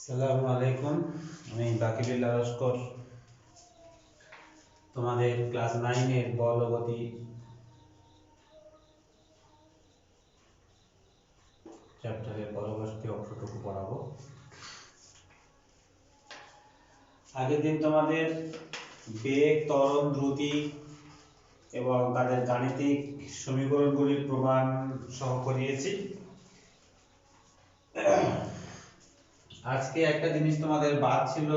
আসসালামু আলাইকুম। আমি বাকিবুল্লাহ লস্কর তোমাদের ক্লাস 9 এর বল ও গতি চ্যাপ্টারের পরবর্তী অংশটুকু পড়াবো। আগের দিন তোমাদের বেগ, ত্বরণ, দ্রুতি এবং তাদের গাণিতিক সমীকরণগুলির প্রমাণ সহ করিয়েছি। আজকে একটা জিনিস তোমাদের বাদ ছিল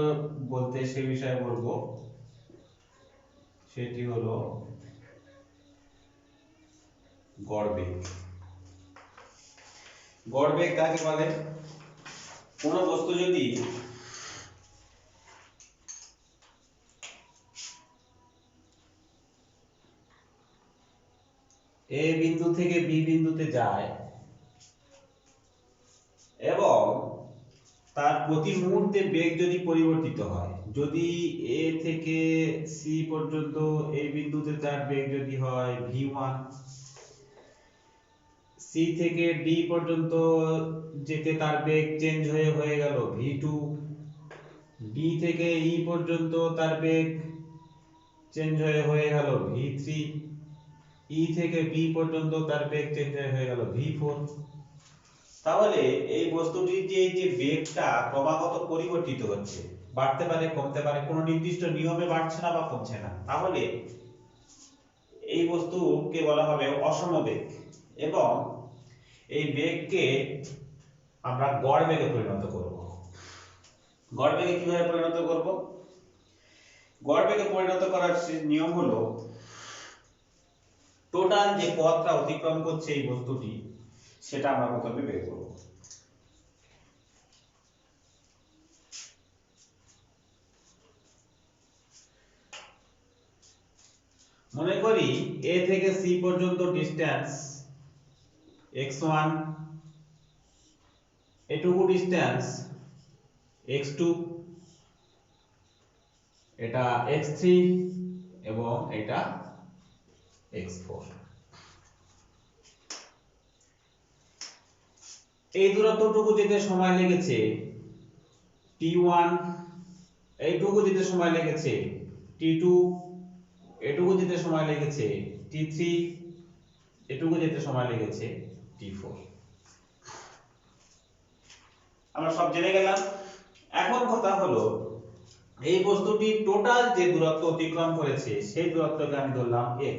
বলতে, সে বিষয়ে বলবো। সেটি হলো গড় বেগ। গড় বেগ কাকে বলে? কোন বস্তু যদি এ বিন্দু থেকে বি বিন্দুতে যায় এবং তার প্রতি মুহূর্তে বেগ যদি পরিবর্তিত হয়, যদি এ থেকে সি পর্যন্ত এই বিন্দুতে তার বেগ যদি হয় v1, সি থেকে ডি পর্যন্ত যেতে তার বেগ চেঞ্জ হয়ে গেল v2, ডি থেকে ই পর্যন্ত তার বেগ চেঞ্জ হয়ে গেল v3, ই থেকে বি পর্যন্ত তার বেগ চেঞ্জ হয়ে গেল v4। তাহলে এই বস্তুটির যে বেগটা ক্রমাগত পরিবর্তিত হচ্ছে, বাড়তে পারে কমতে পারে, কোনো নির্দিষ্ট নিয়মে বাড়ছে না বা কমছে না, তাহলে এই বস্তুকে বলা হবে অসম বেগ। এবং এই বেগকে আমরা গড় বেগে পরিণত করব। গড় বেগে কিভাবে পরিণত করব? গড় বেগে পরিণত করার নিয়ম হলো, টোটাল যে পথটা অতিক্রম করছে এই বস্তুটি, সেটা আমরা প্রথমে বের করব। মনে করি a থেকে c পর্যন্ত ডিসটেন্স x1, এটুকু ডিসটেন্স x2, এটা x3 এবং এটা x4। এই দূরত্বটুকু যেতে সময় লেগেছে t1, এইটুকু যেতে সময় লেগেছে t2, এটুকু যেতে সময় লেগেছে t3, এটুকু যেতে সময় লেগেছে t4। আমরা সব জেনে গেলাম। এখন কথা হলো, এই বস্তুটি টোটাল যে দূরত্ব অতিক্রম করেছে সেই দূরত্বকে আমি ধরলাম x।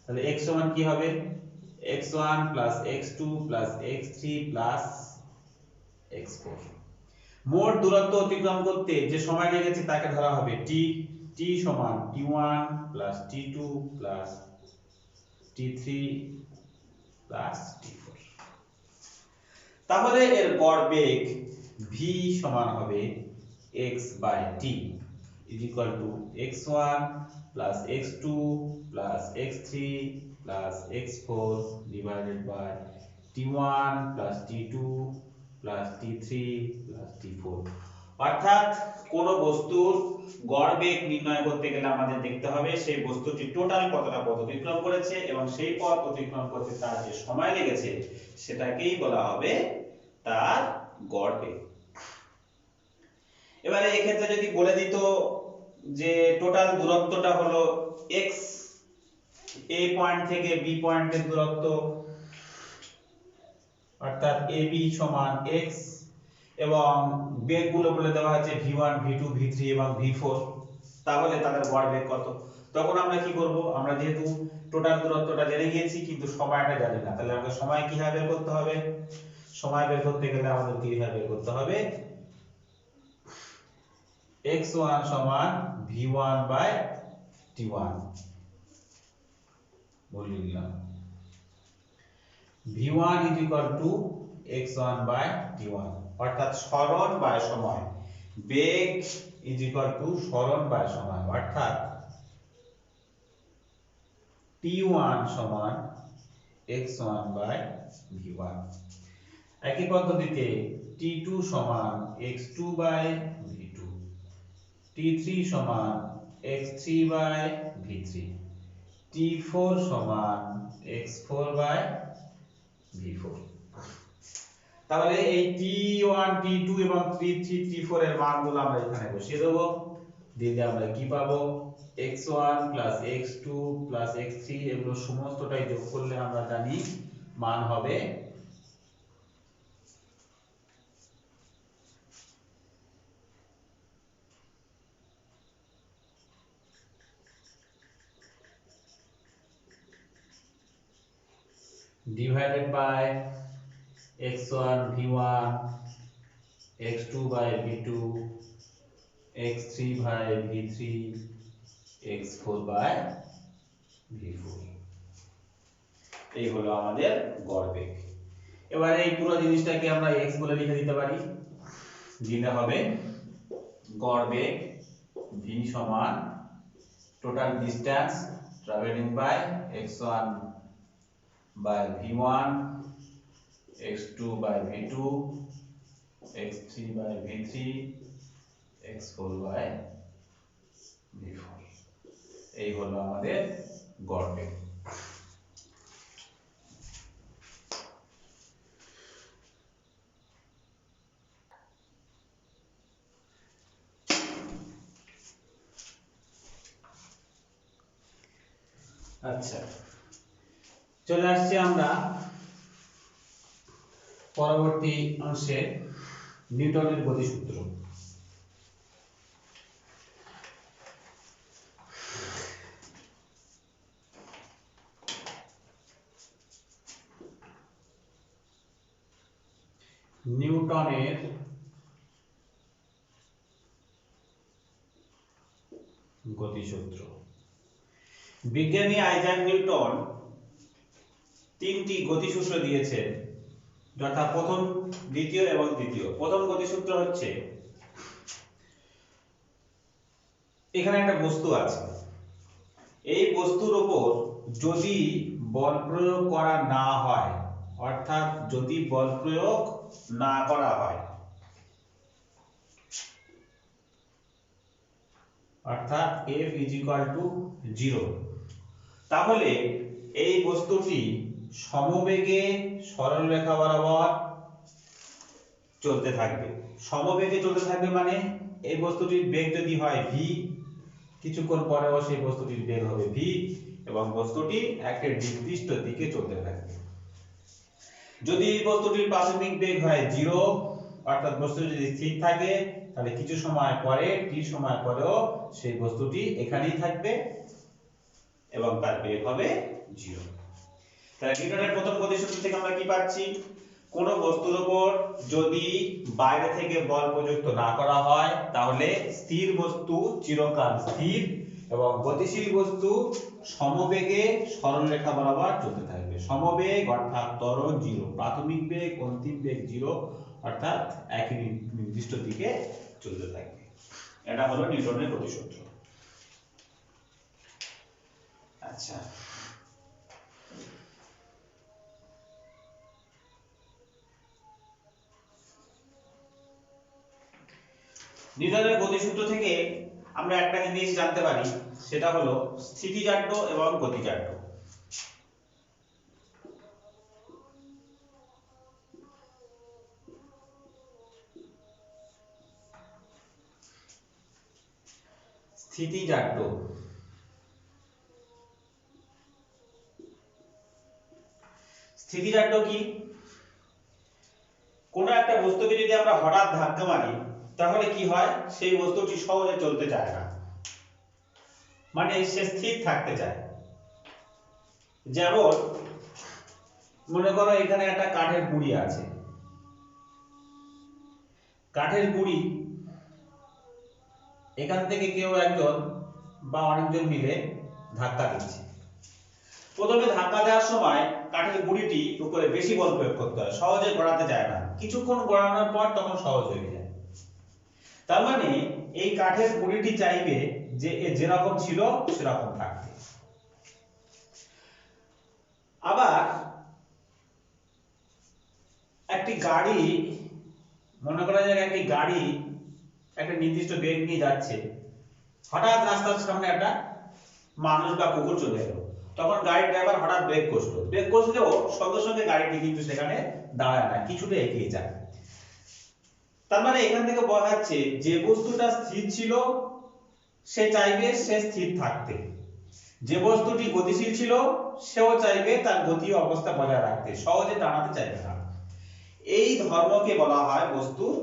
তাহলে x সমান কি হবে? x1 x2 x3 x4। মোট দূরত্ব অতিক্রম করতে যে সময় লেগেছে তাকে ধরা হবে t। t সমান t1 t2 t3 t4। তাহলে এর গড় বেগ v সমান হবে x by t is equal to x1 x2 x3 x4 divided by t1 t2 t3 t4। অর্থাৎ কোন বস্তুর গড় বেগ নির্ণয় করতে গেলে আমাদের দেখতে হবে সেই বস্তুটি টোটাল কতটা পথ অতিক্রম করেছে এবং সেই পথ অতিক্রম করতে তার যে সময় লেগেছে সেটাকেই বলা হবে তার গড় বেগ। এবারে এক্ষেত্রে যদি বলে দিত যে টোটাল দূরত্বটা হলো x, a পয়েন্ট থেকে b পয়েন্টের দূরত্ব, অর্থাৎ ab সমান x, এবং বেগগুলো বলে দেওয়া আছে v1 v2 v3 এবং v4, তাহলে তাদের গড় বেগ কত? তখন আমরা কি করব? আমরা যেহেতু টোটাল দূরত্বটা জেনে গিয়েছি কিন্তু সময়টা জানি না, তাহলে আমাদের সময় কিভাবে বের করতে হবে? সময় বের করতে গেলে আমাদের কিভাবে বের করতে হবে? x1 সমান v1 বাই t1 বলে দিলাম। v1 is equal to x1 by t1, অর্থাৎ সরণ বাই সময়। বেগ is equal to সরণ বাই সময়, অর্থাৎ t1 সমান x1 বাই v1। একই পদ্ধতিতে t2 সমান x2 বাই v2, t3 সমান x3 বাই v3, t4 সমান x4 বাই v4। তাহলে এই t1 t2 এবং t3 t4 এর মানগুলো আমরা এখানে বসিয়ে দেব, দিলে আমরা কি পাবো, x1 x2 x3 এগুলো সমস্তটাই যোগ করলে আমরা জানি মান হবে divided by x1 v1, x2 by v2, x3 by v3, x4 by v4। এই হলো আমাদের গড় বেগ। এবারে এই পুরো জিনিসটাকে আমরা x বলে লিখে দিতে পারি, দিলে হবে গড় বেগ v সমান total distance traveling by x1 by v1, x2 by v2, x3 by v3, x4 by v4। এই হলো আমাদের গড় বেগ। আচ্ছা, চলে আসছি আমরা পরবর্তী অংশে, নিউটনের গতিসূত্র। নিউটনের গতিসূত্র। বিজ্ঞানী আইজাক নিউটন তিনটি গতিসূত্র দিয়েছেন, যথা প্রথম, দ্বিতীয় এবং তৃতীয়। প্রথম গতিসূত্র হচ্ছে, এখানে একটা বস্তু আছে, এই বস্তুর উপর যদি বল প্রয়োগ করা না হয়, অর্থাৎ যদি বল প্রয়োগ না করা হয়, অর্থাৎ F = 0, তাহলে এই বস্তুটি সমবেগে সরলরেখা বরাবর চলতে থাকবে। সমবেগে চলতে থাকবে মানে এই বস্তুটির বেগ যদি হয় v, কিছুক্ষণ পরেও সেই বস্তুটির বেগ হবে v, এবং বস্তুটি একটা নির্দিষ্ট দিকে চলতে থাকবে। যদি এই বস্তুটির প্রাথমিক বেগ হয় 0, অর্থাৎ বস্তুটি যদি স্থির থাকে, তাহলে কিছু সময় পরে, t সময় পরেও সেই বস্তুটি এখানেই থাকবে এবং তার বেগ হবে 0। তাহলে নিউটনের প্রথম গতিসূত্র থেকে আমরা কি পাচ্ছি, কোন বস্তুর উপর যদি বাইরে থেকে বল প্রযুক্ত না করা হয়, তাহলে স্থির বস্তু চিরকাল স্থির এবং গতিশীল বস্তু সমবেগে সরলরেখা বরাবর চলতে থাকবে। সমবেগ অর্থাৎ ত্বরণ 0, প্রাথমিক বেগ অন্তিম বেগ 0, অর্থাৎ একই নির্দিষ্ট দিকে চলতে থাকবে। এটা হলো নিউটনের গতিসূত্র। আচ্ছা, নিউটনের গতিসূত্র থেকে আমরা একটা জিনিস জানতে পারি, সেটা হলো স্থিতিজাড্য এবং গতিজাড্য। স্থিতিজাড্য, স্থিতিজাড্য কি? কোন একটা বস্তুকে যদি আমরা হঠাৎ ধাক্কা মারি, তাহলে কি হয়, সেই বস্তুটি সহজে চলতে চায় না, মানে সে স্থির থাকতে চায়। যেমন মনে করো এখানে একটা কাঠের গুঁড়ি আছে, কাঠের গুঁড়ি এখান থেকে কেউ একজন বা অনেকজন মিলে ধাক্কা দিচ্ছে। প্রথমে ধাক্কা দেওয়ার সময় কাঠের গুঁড়িটি উপরে বেশি বল প্রয়োগ করতে হয়, সহজে গড়াতে চায় না, কিছুক্ষণ গড়ানোর পর তখন সহজ হয়ে যায়। তার মানে এই কাঠের গুঁড়িটি চাইবে যে এ যেরকম ছিল সেরকম থাকবে। আবার একটি গাড়ি, মনে করা যায় একটি গাড়ি একটা নির্দিষ্ট বেগ নিয়ে যাচ্ছে, হঠাৎ রাস্তার সামনে একটা মানুষ বা কুকুর চলে এলো, তখন গাড়ির ড্রাইভার হঠাৎ ব্রেক কষলো, ব্রেক কষলেও সঙ্গে সঙ্গে গাড়িটি কিন্তু সেখানে দাঁড়ায় না, কিছুটা এগিয়ে যায়। তার মানে এখান থেকে বোঝা যাচ্ছে যে বস্তুটা স্থির ছিল সে চাইবে সে স্থির থাকতে, যে বস্তুটি গতিশীল ছিল সেও চাইবে তার গতি অবস্থা বজায় রাখতে, সহজে দাঁড়াতে চাইবে না। এই ধর্মকে বলা হয় বস্তুর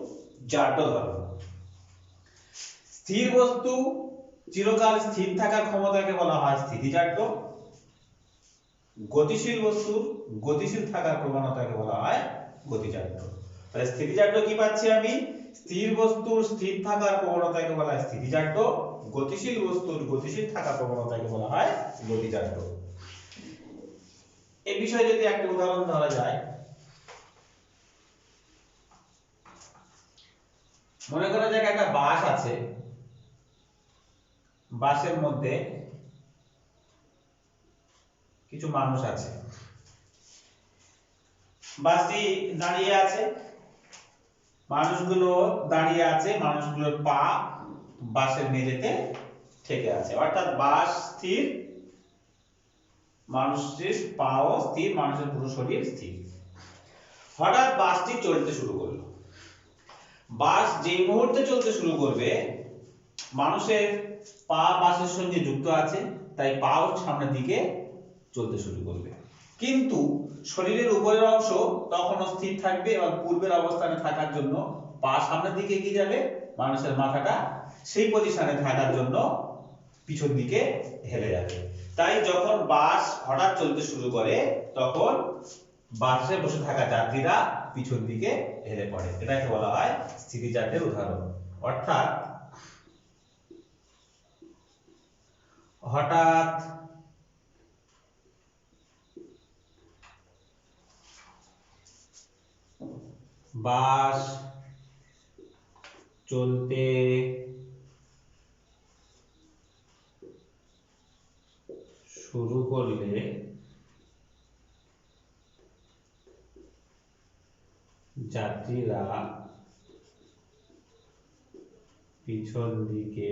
জাড্য ধর্ম। স্থির বস্তু চিরকাল স্থির থাকার ক্ষমতাকে বলা হয় স্থিতিজাড্য, গতিশীল বস্তুর গতিশীল থাকার প্রবণতাকে বলা হয় গতিজাড্য। তাহলে স্থিতিজাড্য কি পাচ্ছি আমি? স্থির বস্তুর স্থির থাকার প্রবণতাকে বলা হয় স্থিতিজাড্য, গতিশীল বস্তুর গতিশীল থাকার প্রবণতাকে বলা হয় গতিজাড্য। এই বিষয়ে যদি একটা উদাহরণ ধরা যায়, মনে করা যাক একটা বাস আছে, বাসের মধ্যে কিছু মানুষ আছে, বাসটি দাঁড়িয়ে আছে, মানুষগুলো দাঁড়িয়ে আছে, মানুষগুলোর পা বাসের মেঝেতে ঠেকে আছে, অর্থাৎ বাস স্থির, মানুষটির পাও স্থির, মানুষের পুরো শরীর স্থির। হঠাৎ বাসটি চলতে শুরু করলো। বাস যেই মুহূর্তে চলতে শুরু করবে, মানুষের পা বাসের সঙ্গে যুক্ত আছে, তাই পাও সামনের দিকে চলতে শুরু করবে, কিন্তু শরীরের উপরের অংশ তখনও স্থির থাকবে এবং পূর্বের অবস্থানে থাকার জন্য পা সামনের দিকে এগিয়ে যাবে, মানুষের মাথাটা সেই পজিশনে থাকার জন্য পিছন দিকে হেলে যাবে। তাই যখন বাস হঠাৎ চলতে শুরু করে তখন বাসে বসে থাকা যাত্রীরা পিছন দিকে হেলে পড়ে, এটাকে বলা হয় স্থিতিজাড্যের উদাহরণ। অর্থাৎ হঠাৎ বাস চলতে শুরু করলে যাত্রীরা পিছন দিকে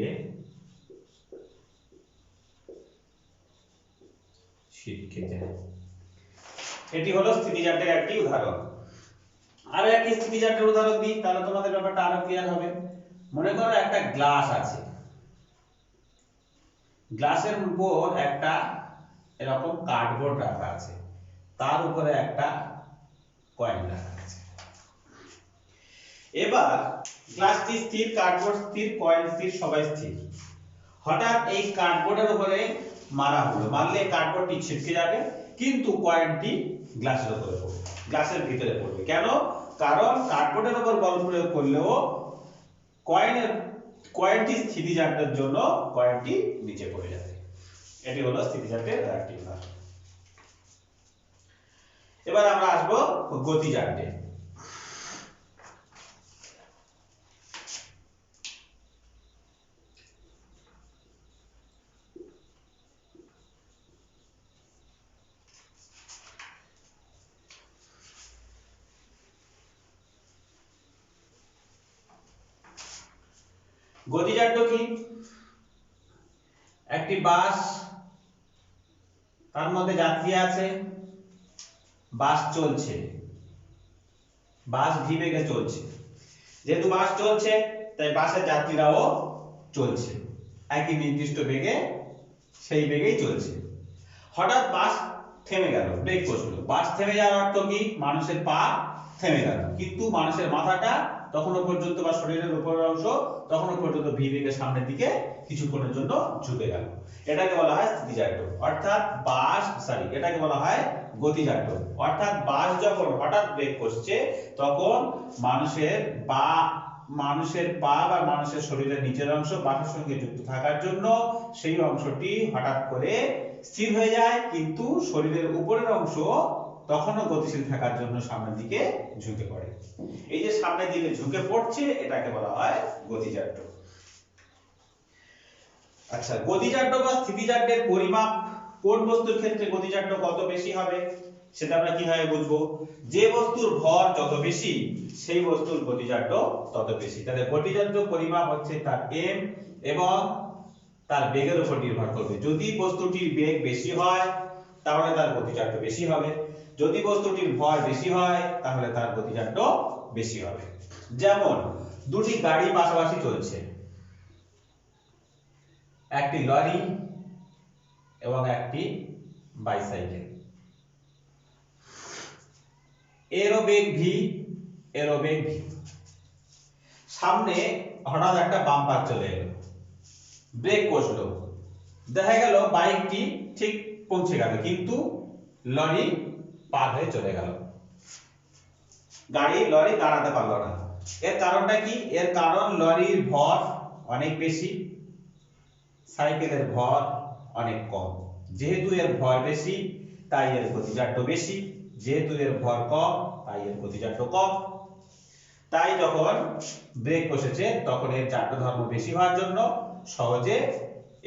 ছিটকে যায়। এটি হলো স্থিতিজাড্যের একটি উদাহরণ। আরো একটি স্থিতিজাড্যের উদাহরণ দিই, তাহলে তোমাদের ব্যাপারটা আরো ক্লিয়ার হবে। মনে করো একটা গ্লাস আছে, গ্লাসের উপর একটা এরকম কার্ডবোর্ড রাখা আছে, তার উপরে একটা কয়েন রাখা আছে। এবার গ্লাসটি স্থির, কার্ডবোর্ড স্থির, কয়েন স্থির, সবাই স্থির। হঠাৎ এই কার্ডবোর্ডের উপরে মারা হলো, মারলে কার্ডবোর্ডটি ছিটকে যাবে, কিন্তু কয়েনটি গ্লাসের উপরে পড়বে, গ্লাসের ভিতরে পড়বে। কেন? কারণ কার্ডবোর্ডের উপর বল প্রয়োগ করলেও কয়েনটি স্থিতিজাড্যের জন্য কয়েনটি নিচে পড়ে যাবে। এটি হলো স্থিতিজাড্যের একটি উদাহরণ। এবার আমরা আসবো গতিজাড্যে। গতিজাড্য কি? একটি বাস, তার মধ্যে যাত্রী আছে, বাস চলছে, বাস ধীবেগে চলছে। যেহেতু বাস চলছে তাই বাসের যাত্রীরাও চলছে একই নির্দিষ্ট বেগে, সেই বেগেই চলছে। হঠাৎ বাস থেমে গেল, ব্রেক কষলো। বাস থেমে যাওয়ার অর্থ কি? মানুষের পা থেমে গেল, কিন্তু মানুষের মাথাটা তখনও পর্যন্ত বা শরীরের উপরের অংশ তখনও পর্যন্ত ভি বেগের সামনের দিকে কিছুক্ষণের জন্য ঝুঁকে গেল। এটাকে বলা হয় স্থিতিজাড্য। অর্থাৎ এটাকে বলা হয় গতিজাড্য। অর্থাৎ বাস যখন হঠাৎ ব্রেক করছে তখন মানুষের পা বা মানুষের শরীরের নিচের অংশ বাসের সঙ্গে যুক্ত থাকার জন্য সেই অংশটি হঠাৎ করে স্থির হয়ে যায়, কিন্তু শরীরের উপরের অংশ তখনও গতিশীল থাকার জন্য সামনের দিকে ঝুঁকে পড়ে। এই যে সামনের দিকে ঝুঁকে পড়ছে এটাকে বলা হয় গতিজাড্য। আচ্ছা, গতিজাড্য বা স্থিতিজাড্যের পরিমাপ কোন বস্তুর ক্ষেত্রে গতিজাড্য কত বেশি হবে সেটা আমরা কিভাবে বুঝবো? যে বস্তুর ভর যত বেশি সেই বস্তুর গতিজাড্য তত বেশি। তাহলে গতিজাড্য পরিমাপ হচ্ছে তার m এবং তার বেগের উপর নির্ভর করবে। যদি বস্তুটির বেগ বেশি হয় তাহলে তার গতিচাট্য বেশি হবে। যদি বস্তুটির ভর বেশি হয় তাহলে তার গতিচাট্য বেশি হবে। যেমন দুটি গাড়ি পাশাপাশি চলছে, একটি লরি এবং একটি বাইসাইকেল। এরও বেগ ভি, এরও বেগ ভি। সামনে হঠাৎ একটা বাম্পার চলে এলো, ব্রেক কষলো, দেখা গেল বাইকটি ঠিক পৌঁছে গেল কিন্তু লরি পার হয়ে চলে গেল, লরি দাঁড়াতে পারলো না। এর কারণটা কি? এর কারণ লরির ভর অনেক বেশি, সাইকেলের ভর অনেক কম। যেহেতু এর ভর বেশি তাই এর গতিচাট্য বেশি, যেহেতু এর ভর কম তাই এর গতিচাট্য কম। তাই যখন ব্রেক কষেছে তখন এর চাট্য ধর্ম বেশি হওয়ার জন্য সহজে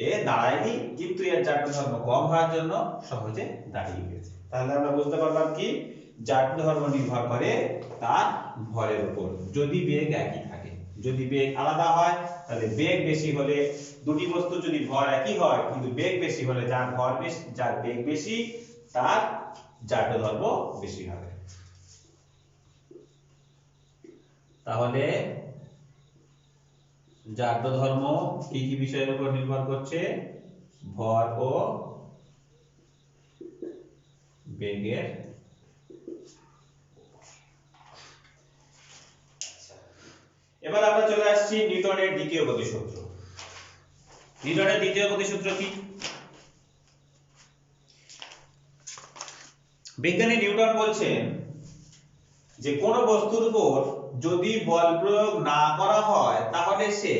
এ দাঁড়ায়নি, কিন্তু এর চাট্য ধর্ম কম হওয়ার জন্য সহজে দাঁড়িয়ে গেছে। তাহলে আমরা বুঝতে পারলাম কি চাট্য ধর্ম নির্ভর করে তার ভরের উপর, যদি বেগ একই থাকে। যদি বেগ আলাদা হয় তাহলে বেগ বেশি হলে, দুটি বস্তু যদি ভর একই হয় কিন্তু বেগ বেশি হলে যার ভর বেশি, যার বেগ বেশি তার চাট্য ধর্ম বেশি হবে। তাহলে জাড্য ধর্ম কি কি বিষয়ের উপর নির্ভর করছে? ভর ও বেগের। এবার আমরা চলে আসছি নিউটনের দ্বিতীয় গতিসূত্র। নিউটনের দ্বিতীয় গতিসূত্র কি? বিজ্ঞানী নিউটন বলছেন যে কোন বস্তুর উপর যদি বল প্রয়োগ না করা হয় তাহলে সে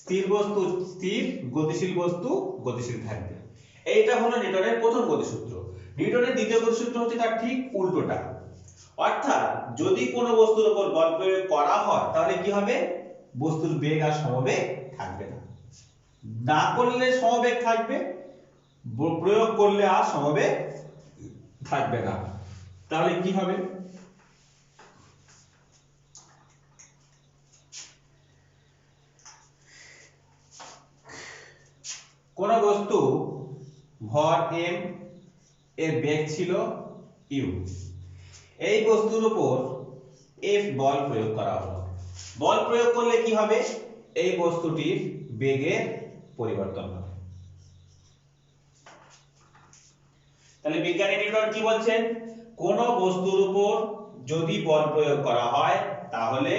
স্থির বস্তু স্থির, গতিশীল বস্তু গতিশীল থাকবে। এইটা হলো নিউটনের প্রথম গতিসূত্র। নিউটনের দ্বিতীয় গতিসূত্র হচ্ছে তার ঠিক উল্টোটা, অর্থাৎ যদি কোনো বস্তুর উপর বল প্রয়োগ করা হয় তাহলে কি হবে? বস্তুর বেগ আর সমবেগ থাকবে না, না করলে সমবেগ থাকবে, প্রয়োগ করলে আর সমবেগ থাকবে না। তাহলে কি হবে? কোন বস্তু ভর m, এর বেগ ছিল u, এই বস্তুর উপর F বল প্রয়োগ করা হলো। বল প্রয়োগ করলে কি হবে? এই বস্তুটির বেগের পরিবর্তন হবে। তাহলে বিজ্ঞানী নিউটন কি বলছেন? কোন বস্তুর উপর যদি বল প্রয়োগ করা হয় তাহলে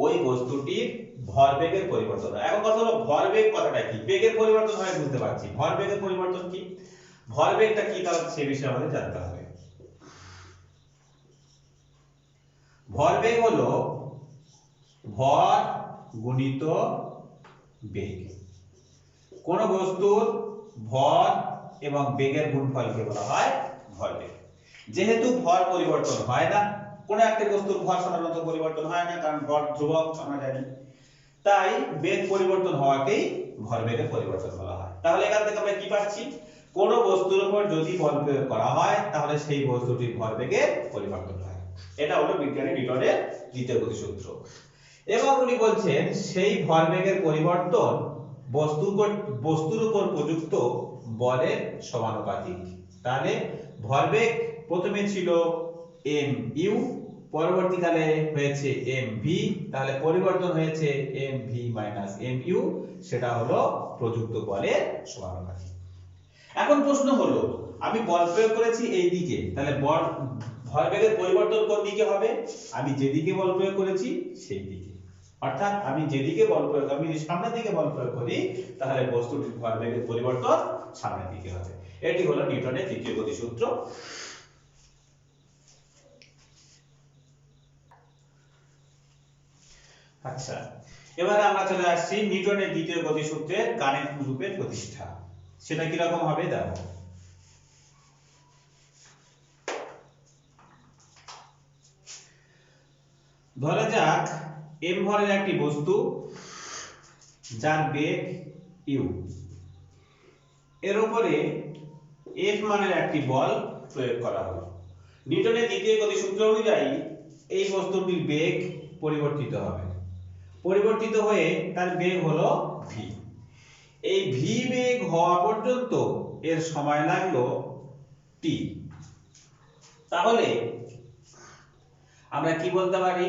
ওই বস্তুটির ভরবেগের পরিবর্তন হয়। এখন কথা হলো ভরবেগ কথাটা কি? বেগের পরিবর্তন হয় বুঝতে পারছি, ভরবেগের পরিবর্তন কি? ভরবেগটা কি তাহলে সে বিষয়ে আমাদের জানতে হবে। ভরবেগ হলো ভর গুণিত বেগ। কোন বস্তুর ভর এবং বেগের গুণফলকে বলা হয় ভরবেগ। যেহেতু ভর পরিবর্তন হয় না, কোন একটা বস্তুর ভর সাধারণত পরিবর্তন হয় না, কারণ ভর ধ্রুবক আমরা জানি, তাই বেগ পরিবর্তন হওয়াকেই ভরবেগের পরিবর্তন বলা হয়। তাহলে এখান থেকে আমরা কি পাচ্ছি? কোন বস্তুর উপর যদি বল প্রয়োগ করা হয় তাহলে সেই বস্তুটির ভরবেগের পরিবর্তন হয়। এটা হলো বিজ্ঞানী নিউটনের দ্বিতীয় গতিসূত্র। এবং উনি বলছেন সেই ভরবেগের পরিবর্তন বস্তুর উপর প্রযুক্ত বলের সমানুপাতিক। তাহলে ভরবেগ প্রথমে ছিল mu, পরবর্তীকালে হয়েছে mv, তাহলে পরিবর্তন হয়েছে mv mu, সেটা হলো প্রযুক্ত বলের সমানুপাতিক। এখন প্রশ্ন হলো আমি বল প্রয়োগ করেছি এই দিকে, তাহলে ভরবেগের পরিবর্তন কোন দিকে হবে? আমি যেদিকে বল প্রয়োগ করেছি সেই দিকে, অর্থাৎ আমি যেদিকে বল প্রয়োগ, আমি যদি সামনের দিকে বল প্রয়োগ করি তাহলে বস্তুটির ভরবেগের পরিবর্তন সামনের দিকে হবে। এটি হলো নিউটনের দ্বিতীয় গতিসূত্র। আচ্ছা, এবারে আমরা চলে আসছি নিউটনের দ্বিতীয় গতিসূত্রের গাণিতিক রূপের প্রতিষ্ঠা। সেটা কি রকম হবে দেখো। ধরা যাক m ভরের একটি বস্তু যার বেগ u, এর উপরে F মানের একটি বল প্রয়োগ করা হলো। নিউটনের দ্বিতীয় গতিসূত্র অনুযায়ী এই বস্তুটির বেগ পরিবর্তিত হবে, পরিবর্তিত হয়ে তার বেগ হলো v। এই v বেগ হওয়া পর্যন্ত এর সময় লাগলো টি। তাহলে আমরা কি বলতে পারি,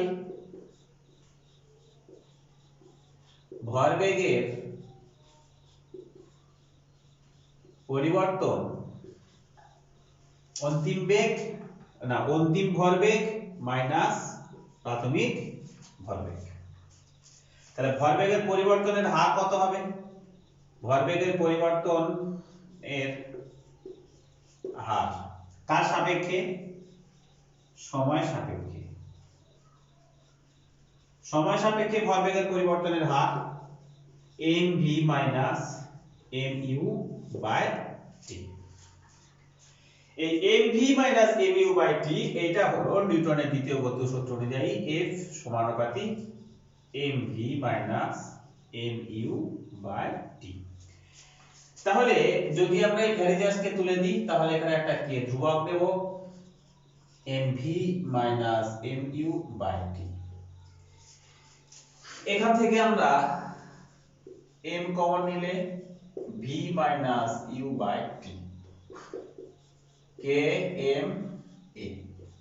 ভরবেগের পরিবর্তন অন্তিম ভরবেগ মাইনাস প্রাথমিক ভরবেগ। তাহলে ভরবেগের পরিবর্তনের হার কত হবে? ভরবেগের পরিবর্তন এর হার কার সাপেক্ষে? সময় সাপেক্ষে। সময় সাপেক্ষে ভরবেগের পরিবর্তনের হার mv minus mu by t. এই mv minus mu by t এইটা হলো নিউটনের দ্বিতীয় গতীয় সূত্র অনুযায়ী F সমানুপাতি mv minus mu by t. তাহলে যদি আমরা এই ভ্যারিয়েন্সকে তুলে দিই তাহলে এখানে একটা কি ধ্রুবক দেব mv minus mu by t. এখান থেকে আমরা m কমন নিলে v minus u by t kma।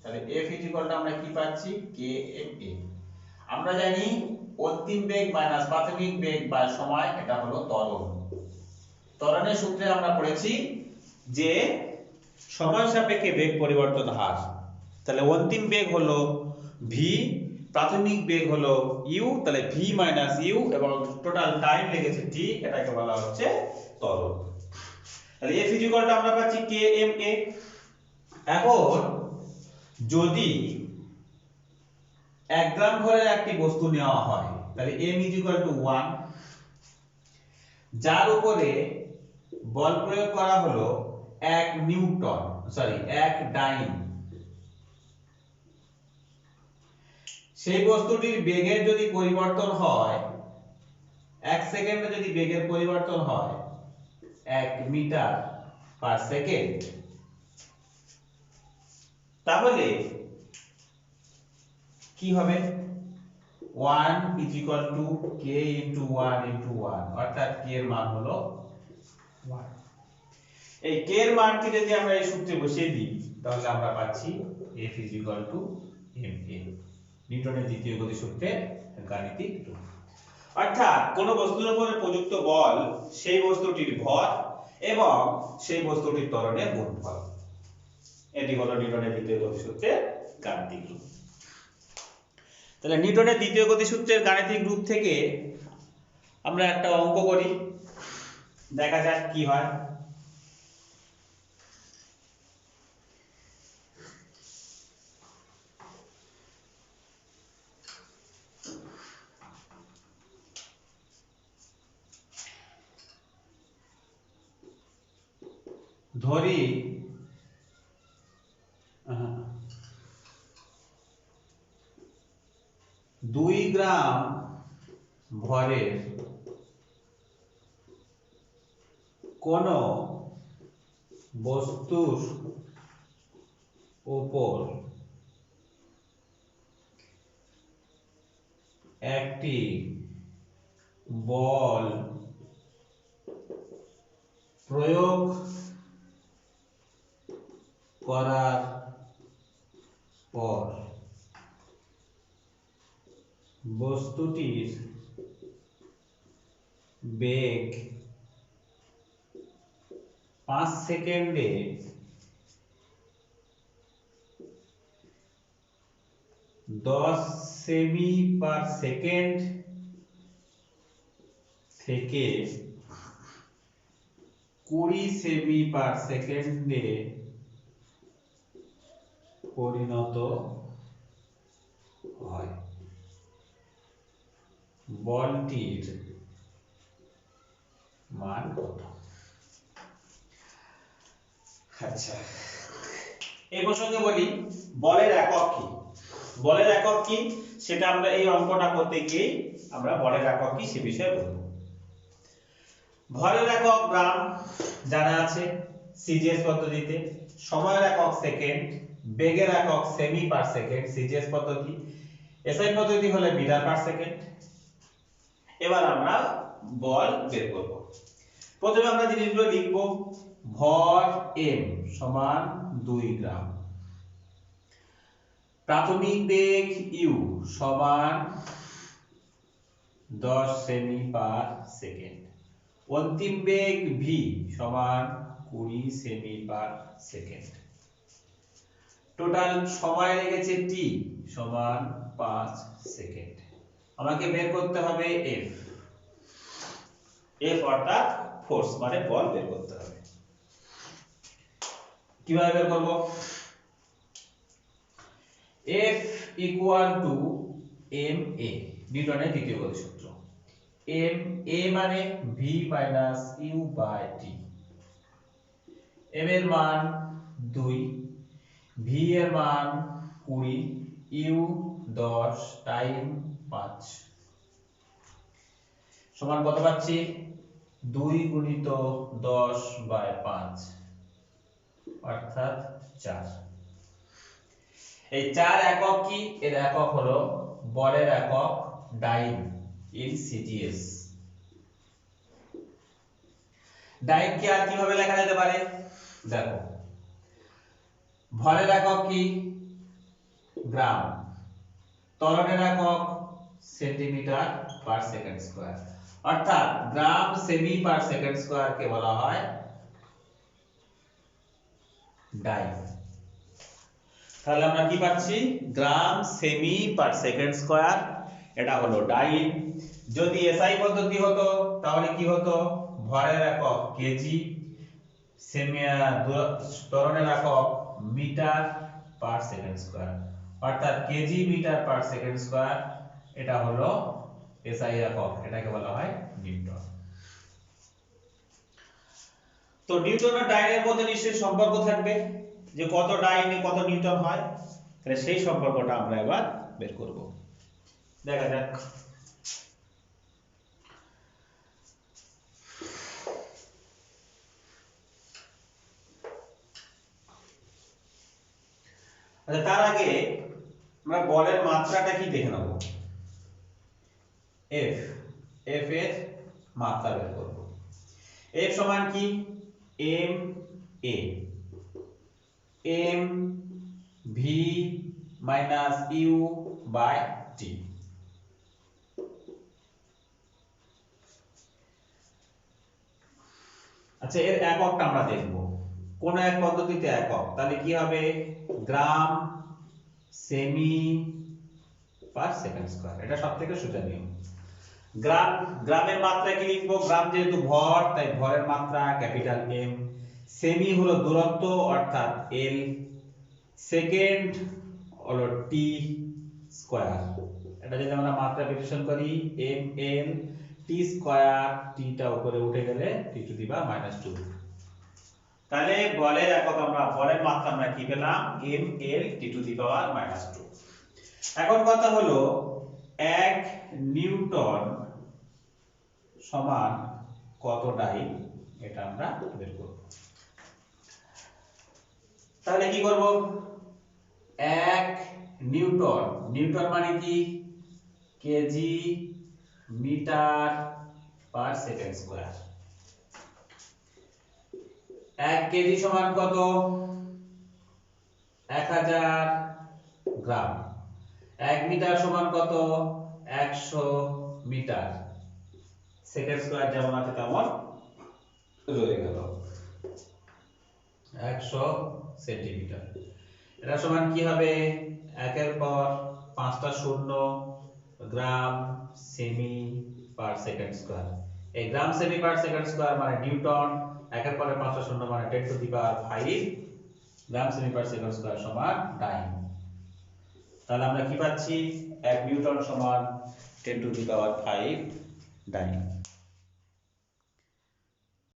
তাহলে f ইকুয়াল টু আমরা কি পাচ্ছি kma। আমরা জানি অন্তিম বেগ মাইনাস প্রাথমিক বেগ বাই সময় এটা হলো ত্বরণ। ত্বরণের সূত্রে আমরা পড়েছি যে সময় সাপেক্ষে বেগ পরিবর্তন হার। তাহলে অন্তিম বেগ হলো v, প্রাথমিক বেগ হলো u, তাহলে v মাইনাস u এবং টোটাল টাইম লেগেছে t, এটাকে বলা হচ্ছে ত্বরণ। তাহলে f ইকুয়াল টু আমরা পাচ্ছি kma। এখন যদি 1 গ্রাম ভরের একটি বস্তু নেওয়া হয় তাহলে m ইকুয়াল টু 1, যার উপরে বল প্রয়োগ করা হলো 1 ডাইন। সেই বস্তুটির বেগের যদি পরিবর্তন হয় 1 সেকেন্ডে, যদি বেগের পরিবর্তন হয় 1 মিটার পার সেকেন্ড, তাহলে কি হবে 1 is equal to k into 1 into 1, অর্থাৎ k এর মান হলো 1। এই k এর মানকে যদি আমরা এই সূত্রে বসিয়ে দিই তাহলে আমরা পাচ্ছি F is equal to ma, নিউটনের দ্বিতীয় গতি সূত্রের গাণিতিক রূপ। অর্থাৎ কোন বস্তুর উপরে প্রযুক্ত বল সেই বস্তুটির ভর এবং সেই বস্তুটির ত্বরণের গুণফল, এটি হলো নিউটনের দ্বিতীয় গতি সূত্রের গাণিতিক রূপ। তাহলে নিউটনের দ্বিতীয় গতি সূত্রের গাণিতিক রূপ থেকে আমরা একটা অঙ্ক করি, দেখা যাক কি হয়। ধরি 2 গ্রাম ভরের কোন বস্তুর উপর একটি বল প্রয়োগ করার পর বস্তুটির বেগ 5 সেকেন্ডে 10 সেমি পার সেকেন্ড থেকে 20 সেমি পার সেকেন্ডে পরিণত হয়, বলটির মান কত? আচ্ছা, এই প্রসঙ্গে বলি বলের একক কি। বলের একক কি সেটা আমরা এই অঙ্কটা করতে গিয়ে আমরা বলের একক কি সে বিষয়ে বলবো। ভরের একক গ্রাম জানা আছে সিজিএস পদ্ধতিতে, সময়ের একক সেকেন্ড, বেগের একক সেমি পার সেকেন্ড সিজিএস পদ্ধতি, এসআই পদ্ধতি হলে মিটার পার সেকেন্ড। এবার আমরা বল বের করব। প্রথমে আমরা জিনিসগুলো লিখব। ভর m সমান 2 গ্রাম, প্রাথমিক বেগ u সমান 10 সেমি পার সেকেন্ড, অন্তিম বেগ v সমান 20 সেমি পার সেকেন্ড, টোটাল সময় লেগেছে t সমান 5 সেকেন্ড। আমাকে বের করতে হবে f, f অর্থাৎ ফোর্স মানে বল বের করতে হবে। কিভাবে বের করব? F ইকুয়াল টু ma, নিউটনের দ্বিতীয় গতি সূত্র। ma মানে v minus u by t। m এর মান 2, v এর মান 20, u 10 টাইম 5 সমান কত পাচ্ছি? 2 গুণিত 10 বাই 5 অর্থাৎ 4। এই 4 একক কি? এর একক হলো বলের একক ডাইন ইন সিজিএস। ডাইন কে আর কিভাবে লেখা যেতে পারে? দেখো, ভরের একক কি? গ্রাম, ত্বরণের একক সেন্টিমিটার পার সেকেন্ড স্কয়ার, অর্থাৎ গ্রাম সেমি পার সেকেন্ড স্কয়ার কে বলা হয় ডাইন। তাহলে আমরা কি পাচ্ছি? গ্রাম সেমি পার সেকেন্ড স্কয়ার, এটা হলো ডাইন। যদি এসআই পদ্ধতি হতো তাহলে কি হতো? ভরের একক কেজি, সেমি ত্বরণের একক মিটার পার সেকেন্ড স্কয়ার, অর্থাৎ kg meter per second square, এটা হলো এসআই একক, এটাকে বলা হয় নিউটন। তো নিউটন আর ডাইনের মধ্যে নিশ্চয়ই সম্পর্ক থাকবে, যে কত ডাইনে কত নিউটন হয়, তাহলে সেই সম্পর্কটা আমরা এবার বের করব। দেখা যাক। আচ্ছা, তার আগে আমরা বলের মাত্রাটা কি দেখে নেব। f, f এর মাত্রা বের করব। f সমান কি? m a, m v minus u by t। আচ্ছা, এর এককটা আমরা দেখব। কোন এক পদ্ধতিতে একক, তাহলে কি হবে? গ্রাম সেমি পার সেকেন্ড স্কয়ার, এটা সবথেকে সোজা নিয়ম। গ্রাম, গ্রামের মাত্রা কি লিখব? গ্রাম যেহেতু ভর, তাই ভরের মাত্রা ক্যাপিটাল M। সেমি হলো দূরত্ব অর্থাৎ L, সেকেন্ড হলো T স্কয়ার, এটা যদি আমরা মাত্রা বিশ্লেষণ করি ml t স্কয়ার, t টা উপরে উঠে গেলে t টু দি পাওয়ার -2। তাহলে বলের একক আমরা, বলের মাত্রা আমরা কি পেলাম? ml t টু দি পাওয়ার -2। এখন কথা হলো 1 নিউটন সমান কত ডাইন, এটা আমরা বের করব। তাহলে কি করব? 1 নিউটন, নিউটন মানে কি? Kg meter per second square. 1 kg সমান কত? 1000 গ্রাম। 1 মিটার সমান কত? 100 মিটার। সেকেন্ড স্কয়ার যেমন আছে তেমন রয়ে গেল। 100 সেন্টিমিটার। এটা সমান কি হবে? 1 এর পর 5টা শূন্য, গ্রাম সেমি পার সেকেন্ড স্কয়ার। এই গ্রাম সেমি পার সেকেন্ড স্কয়ার মানে নিউটন, 1 এর পরে 5টা শূন্য মানে 10 to the power 5 gram semi per second square সমান ডাইন। তাহলে আমরা কি পাচ্ছি? 1 নিউটন সমান 10 টু দি পাওয়ার 5 ডাইন।